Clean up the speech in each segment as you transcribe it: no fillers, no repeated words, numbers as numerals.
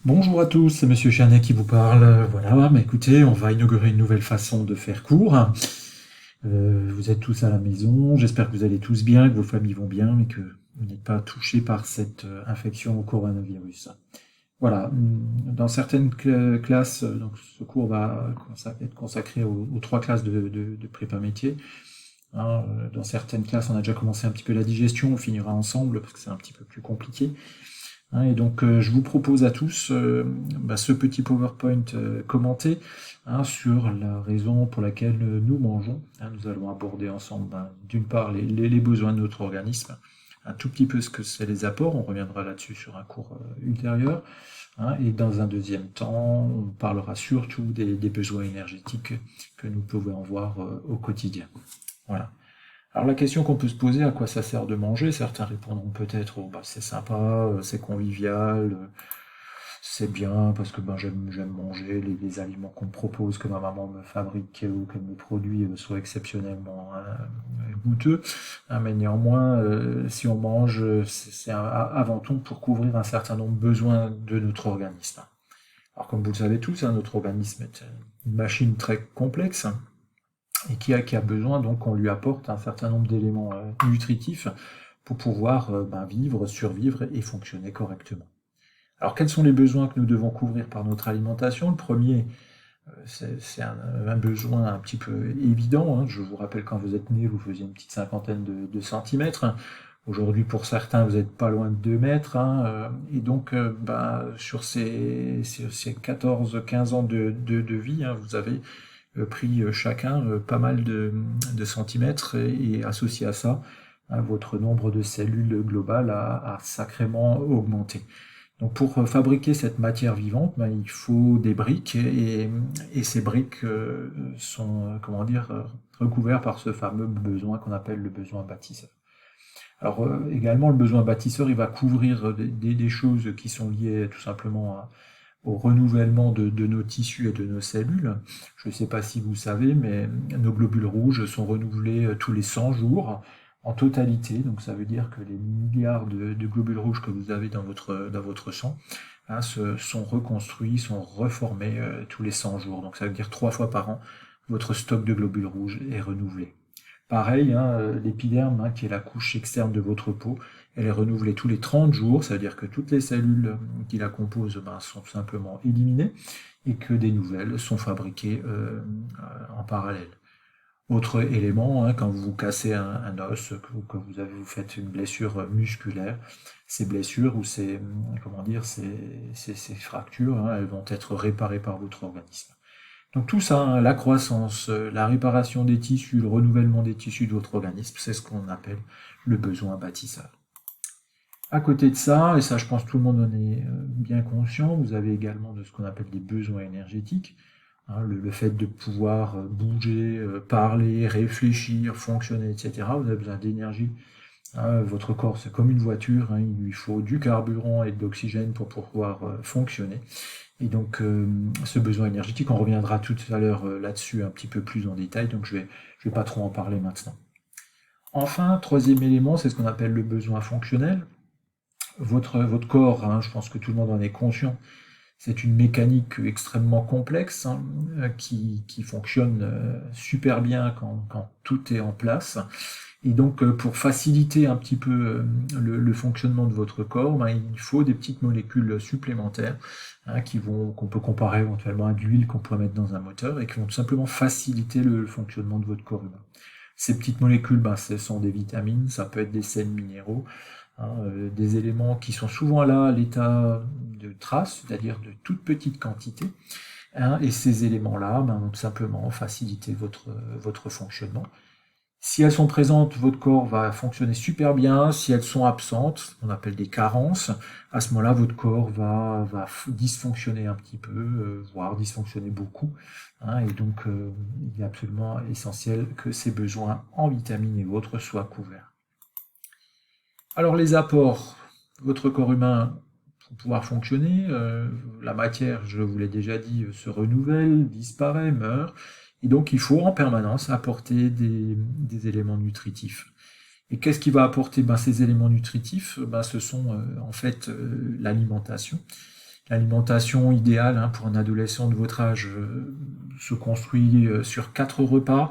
Bonjour à tous, c'est Monsieur Chanet qui vous parle. Voilà, mais écoutez, on va inaugurer une nouvelle façon de faire cours. Vous êtes tous à la maison, j'espère que vous allez tous bien, que vos familles vont bien et que vous n'êtes pas touchés par cette infection au coronavirus. Voilà, dans certaines classes, donc ce cours va être consacré aux trois classes de prépa métier. Dans certaines classes, on a déjà commencé un petit peu la digestion, on finira ensemble parce que c'est un petit peu plus compliqué. Et donc, je vous propose à tous ce petit PowerPoint commenté sur la raison pour laquelle nous mangeons. Nous allons aborder ensemble, d'une part, les besoins de notre organisme, un tout petit peu ce que c'est les apports, on reviendra là-dessus sur un cours ultérieur. Et dans un deuxième temps, on parlera surtout des besoins énergétiques que nous pouvons avoir au quotidien. Voilà. Alors la question qu'on peut se poser, à quoi ça sert de manger? Certains répondront peut-être, oh, c'est sympa, c'est convivial, c'est bien parce que j'aime manger, les aliments qu'on me propose, que ma maman me fabrique ou qu'elle me produit soient exceptionnellement goûteux. Mais néanmoins, si on mange, c'est avant tout pour couvrir un certain nombre de besoins de notre organisme. Alors comme vous le savez tous, notre organisme est une machine très complexe et qui a besoin donc qu'on lui apporte un certain nombre d'éléments nutritifs pour pouvoir vivre, survivre et fonctionner correctement. Alors quels sont les besoins que nous devons couvrir par notre alimentation? Le premier, c'est un besoin un petit peu évident. Je vous rappelle, quand vous êtes né, vous faisiez une petite cinquantaine de centimètres. Aujourd'hui, pour certains, vous n'êtes pas loin de 2 mètres. Et donc, sur ces 14-15 ans de vie, vous avez pris chacun pas mal de centimètres et associé à ça, votre nombre de cellules globales a sacrément augmenté. Donc pour fabriquer cette matière vivante, il faut des briques et ces briques sont recouvertes par ce fameux besoin qu'on appelle le besoin bâtisseur. Alors également le besoin bâtisseur, il va couvrir des choses qui sont liées tout simplement au renouvellement de nos tissus et de nos cellules. Je ne sais pas si vous savez, mais nos globules rouges sont renouvelés tous les 100 jours en totalité. Donc ça veut dire que les milliards de globules rouges que vous avez dans votre sang sont reconstruits, sont reformés tous les 100 jours. Donc ça veut dire 3 fois par an, votre stock de globules rouges est renouvelé. Pareil, l'épiderme, qui est la couche externe de votre peau, elle est renouvelée tous les 30 jours, ça veut dire que toutes les cellules qui la composent sont tout simplement éliminées et que des nouvelles sont fabriquées en parallèle. Autre élément, quand vous vous cassez un os, que vous faites une blessure musculaire, ces blessures ou ces fractures, elles vont être réparées par votre organisme. Donc tout ça, la croissance, la réparation des tissus, le renouvellement des tissus de votre organisme, c'est ce qu'on appelle le besoin bâtisseur. À côté de ça, et ça je pense tout le monde en est bien conscient, vous avez également de ce qu'on appelle des besoins énergétiques. Le fait de pouvoir bouger, parler, réfléchir, fonctionner, etc. Vous avez besoin d'énergie. Votre corps, c'est comme une voiture, il lui faut du carburant et de l'oxygène pour pouvoir fonctionner. Et donc, ce besoin énergétique, on reviendra tout à l'heure là-dessus un petit peu plus en détail, donc je vais pas trop en parler maintenant. Enfin, troisième élément, c'est ce qu'on appelle le besoin fonctionnel. Votre corps, je pense que tout le monde en est conscient, c'est une mécanique extrêmement complexe qui fonctionne super bien quand tout est en place. Et donc, pour faciliter un petit peu le fonctionnement de votre corps, il faut des petites molécules supplémentaires qu'on peut comparer éventuellement à de l'huile qu'on pourrait mettre dans un moteur et qui vont tout simplement faciliter le fonctionnement de votre corps humain. Ces petites molécules, ce sont des vitamines, ça peut être des sels minéraux, des éléments qui sont souvent là à l'état de trace, c'est-à-dire de toute petite quantité. Et ces éléments-là vont tout simplement faciliter votre fonctionnement. Si elles sont présentes, votre corps va fonctionner super bien. Si elles sont absentes, on appelle des carences, à ce moment-là, votre corps va dysfonctionner un petit peu, voire dysfonctionner beaucoup. Et donc, il est absolument essentiel que ces besoins en vitamines et autres soient couverts. Alors, les apports, votre corps humain, pour pouvoir fonctionner, la matière, je vous l'ai déjà dit, se renouvelle, disparaît, meurt. Et donc, il faut en permanence apporter des éléments nutritifs. Et qu'est-ce qui va apporter ces éléments nutritifs? Ce sont en fait l'alimentation. L'alimentation idéale pour un adolescent de votre âge se construit sur 4 repas.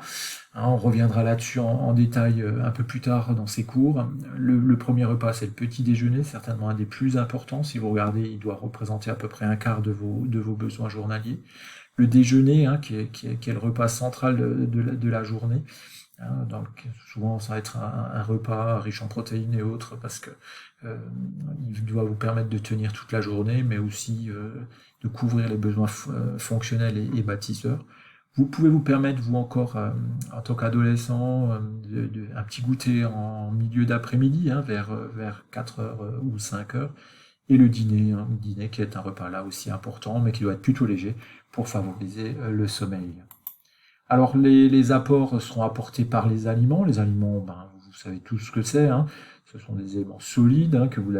On reviendra là-dessus en détail un peu plus tard dans ces cours. Le premier repas, c'est le petit déjeuner, certainement un des plus importants. Si vous regardez, il doit représenter à peu près un quart de vos besoins journaliers. Le déjeuner, qui est le repas central de la journée. Donc, souvent, ça va être un repas riche en protéines et autres, parce que il doit vous permettre de tenir toute la journée, mais aussi de couvrir les besoins fonctionnels et bâtisseurs. Vous pouvez vous permettre, vous encore, en tant qu'adolescent, un petit goûter en milieu d'après-midi, vers 4 heures ou 5 heures, et le dîner qui est un repas là aussi important, mais qui doit être plutôt léger pour favoriser le sommeil. Alors les apports seront apportés par les aliments. Les aliments, vous savez tous ce que c'est. Ce sont des éléments solides que vous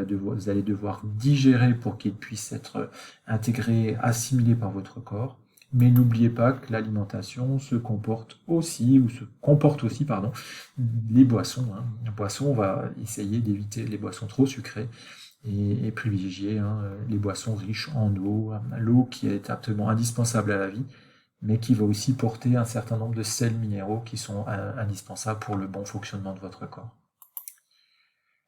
allez devoir digérer pour qu'ils puissent être intégrés, assimilés par votre corps. Mais n'oubliez pas que l'alimentation se comporte aussi, les boissons. Les boissons, on va essayer d'éviter les boissons trop sucrées et privilégier les boissons riches en eau. L'eau qui est absolument indispensable à la vie, mais qui va aussi porter un certain nombre de sels minéraux qui sont indispensables pour le bon fonctionnement de votre corps.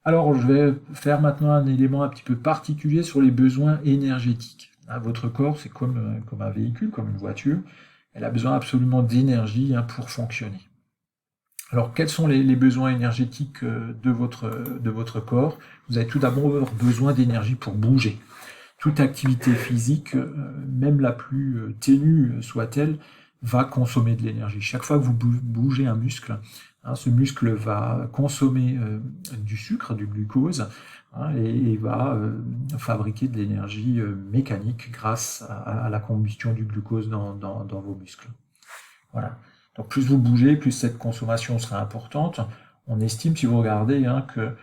Alors, je vais faire maintenant un élément un petit peu particulier sur les besoins énergétiques. Votre corps, c'est comme un véhicule, comme une voiture. Elle a besoin absolument d'énergie pour fonctionner. Alors, quels sont les besoins énergétiques de votre corps? Vous avez tout d'abord besoin d'énergie pour bouger. Toute activité physique, même la plus ténue soit-elle, va consommer de l'énergie. Chaque fois que vous bougez un muscle, ce muscle va consommer du sucre, du glucose, et va fabriquer de l'énergie mécanique grâce à la combustion du glucose dans vos muscles. Voilà. Donc plus vous bougez, plus cette consommation sera importante. On estime, si vous regardez, que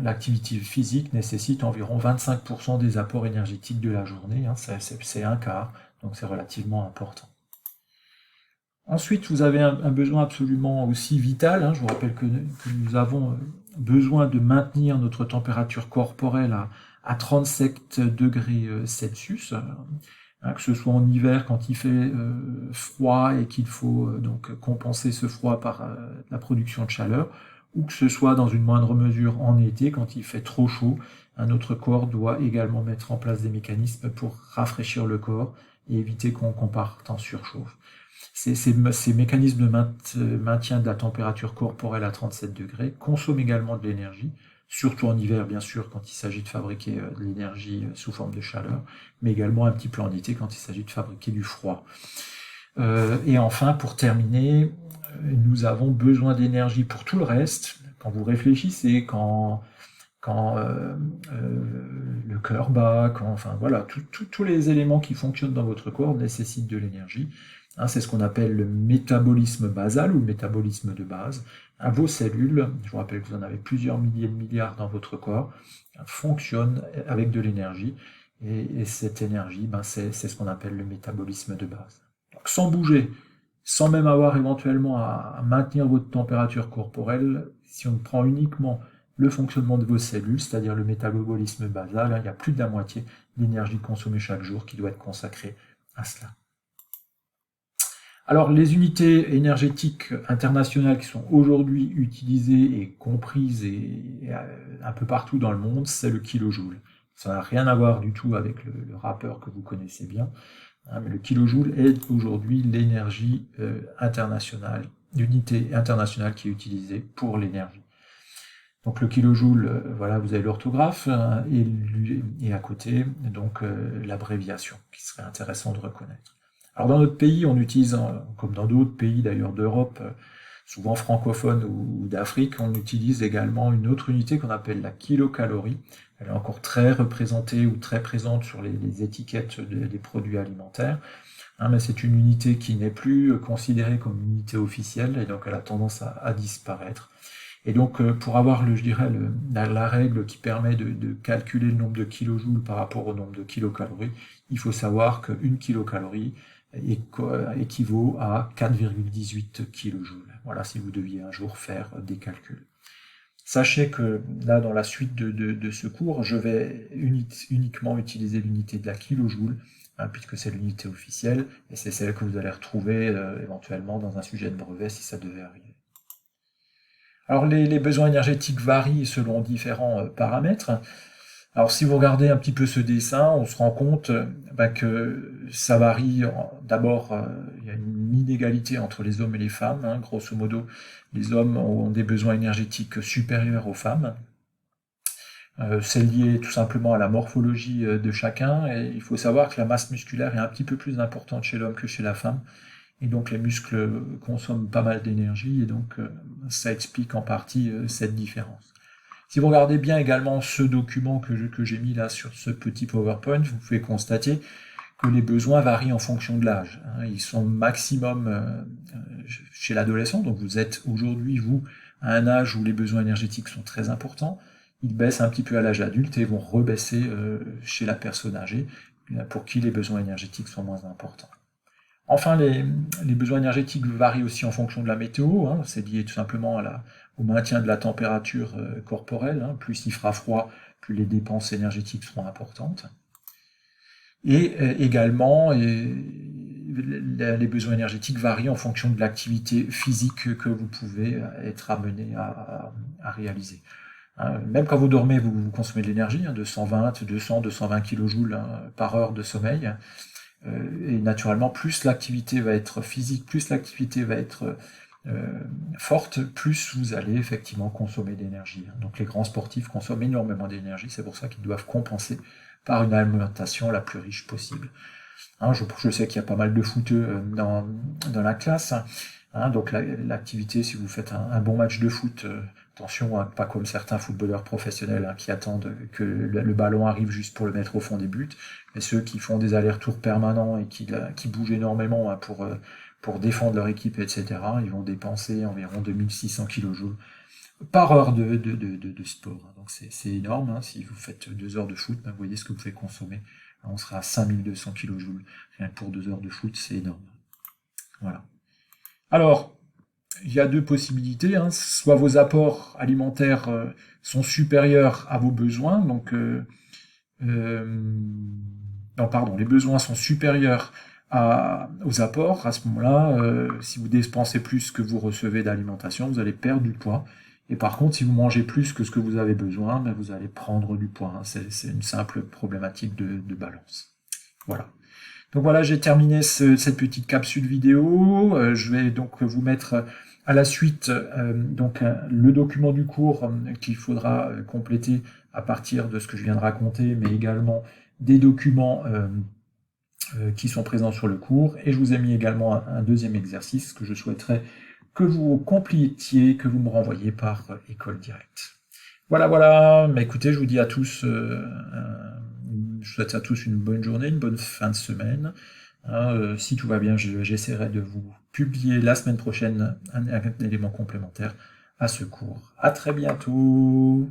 l'activité physique nécessite environ 25% des apports énergétiques de la journée. C'est un quart, donc c'est relativement important. Ensuite, vous avez un besoin absolument aussi vital. Je vous rappelle que nous avons besoin de maintenir notre température corporelle à 37 degrés Celsius, que ce soit en hiver quand il fait froid et qu'il faut donc compenser ce froid par la production de chaleur, ou que ce soit dans une moindre mesure en été quand il fait trop chaud. Notre corps doit également mettre en place des mécanismes pour rafraîchir le corps et éviter qu'on parte en surchauffe. Ces mécanismes de maintien de la température corporelle à 37 degrés consomment également de l'énergie, surtout en hiver bien sûr quand il s'agit de fabriquer de l'énergie sous forme de chaleur, mais également un petit peu en été quand il s'agit de fabriquer du froid. Et enfin, pour terminer, nous avons besoin d'énergie pour tout le reste. Quand vous réfléchissez, quand le cœur bat, tous les éléments qui fonctionnent dans votre corps nécessitent de l'énergie. C'est ce qu'on appelle le métabolisme basal ou le métabolisme de base. Vos cellules, je vous rappelle que vous en avez plusieurs milliers de milliards dans votre corps, fonctionnent avec de l'énergie. Et cette énergie, c'est ce qu'on appelle le métabolisme de base. Donc, sans bouger, sans même avoir éventuellement à maintenir votre température corporelle, si on prend uniquement le fonctionnement de vos cellules, c'est-à-dire le métabolisme basal, il y a plus de la moitié d'énergie consommée chaque jour qui doit être consacrée à cela. Alors, les unités énergétiques internationales qui sont aujourd'hui utilisées et comprises un peu partout dans le monde, c'est le kilojoule. Ça n'a rien à voir du tout avec le rappeur que vous connaissez bien, mais le kilojoule est aujourd'hui l'énergie internationale, l'unité internationale qui est utilisée pour l'énergie. Donc le kilojoule, voilà, vous avez l'orthographe et à côté, donc l'abréviation, qui serait intéressant de reconnaître. Alors dans notre pays, on utilise, comme dans d'autres pays d'ailleurs d'Europe, souvent francophones ou d'Afrique, on utilise également une autre unité qu'on appelle la kilocalorie. Elle est encore très représentée ou très présente sur les étiquettes des produits alimentaires, mais c'est une unité qui n'est plus considérée comme une unité officielle et donc elle a tendance à disparaître. Et donc pour avoir la règle qui permet de calculer le nombre de kilojoules par rapport au nombre de kilocalories, il faut savoir qu'une kilocalorie équivaut à 4,18 kilojoules. Voilà, si vous deviez un jour faire des calculs. Sachez que là, dans la suite de ce cours, je vais uniquement utiliser l'unité de la kilojoule, hein, puisque c'est l'unité officielle, et c'est celle que vous allez retrouver éventuellement dans un sujet de brevet si ça devait arriver. Alors les besoins énergétiques varient selon différents paramètres. Alors si vous regardez un petit peu ce dessin, on se rend compte que ça varie. D'abord, il y a une inégalité entre les hommes et les femmes. Hein. Grosso modo, les hommes ont des besoins énergétiques supérieurs aux femmes. C'est lié tout simplement à la morphologie de chacun. Et il faut savoir que la masse musculaire est un petit peu plus importante chez l'homme que chez la femme. Et donc les muscles consomment pas mal d'énergie. Et donc ça explique en partie cette différence. Si vous regardez bien également ce document que j'ai mis là sur ce petit PowerPoint, vous pouvez constater que les besoins varient en fonction de l'âge. Ils sont maximum chez l'adolescent, donc vous êtes aujourd'hui, vous, à un âge où les besoins énergétiques sont très importants. Ils baissent un petit peu à l'âge adulte et vont rebaisser chez la personne âgée, pour qui les besoins énergétiques sont moins importants. Enfin, les besoins énergétiques varient aussi en fonction de la météo. Hein. C'est lié tout simplement au maintien de la température corporelle. Hein. Plus il fera froid, plus les dépenses énergétiques seront importantes. Et également, les besoins énergétiques varient en fonction de l'activité physique que vous pouvez être amené à réaliser. Hein. Même quand vous dormez, vous consommez de l'énergie, hein, de 120, 200, 220 kJ par heure de sommeil. Et naturellement, plus l'activité va être physique, plus l'activité va être forte, plus vous allez effectivement consommer d'énergie. Donc les grands sportifs consomment énormément d'énergie, c'est pour ça qu'ils doivent compenser par une alimentation la plus riche possible. Hein, je sais qu'il y a pas mal de footeux dans la classe. Hein, donc l'activité, si vous faites un bon match de foot, attention, hein, pas comme certains footballeurs professionnels hein, qui attendent que le ballon arrive juste pour le mettre au fond des buts, mais ceux qui font des allers-retours permanents et qui bougent énormément hein, pour défendre leur équipe, etc., ils vont dépenser environ 2600 kJ par heure de sport. Donc c'est énorme. Hein. Si vous faites 2 heures de foot, vous voyez ce que vous pouvez consommer. On sera à 5200 kJ. Rien que pour 2 heures de foot, c'est énorme. Voilà. Alors, il y a deux possibilités. Hein. Soit vos apports alimentaires sont supérieurs à vos besoins, donc non, pardon, les besoins sont supérieurs aux apports. À ce moment-là, si vous dépensez plus que vous recevez d'alimentation, vous allez perdre du poids. Et par contre, si vous mangez plus que ce que vous avez besoin, vous allez prendre du poids. Hein. C'est une simple problématique de balance. Voilà. Donc voilà, j'ai terminé cette petite capsule vidéo. Je vais donc vous mettre à la suite le document du cours qu'il faudra compléter à partir de ce que je viens de raconter, mais également des documents qui sont présents sur le cours. Et je vous ai mis également un deuxième exercice que je souhaiterais que vous complétiez, que vous me renvoyiez par École Directe. Voilà. Mais écoutez, je vous dis à tous... je souhaite à tous une bonne journée, une bonne fin de semaine. Si tout va bien, j'essaierai de vous publier la semaine prochaine un élément complémentaire à ce cours. À très bientôt.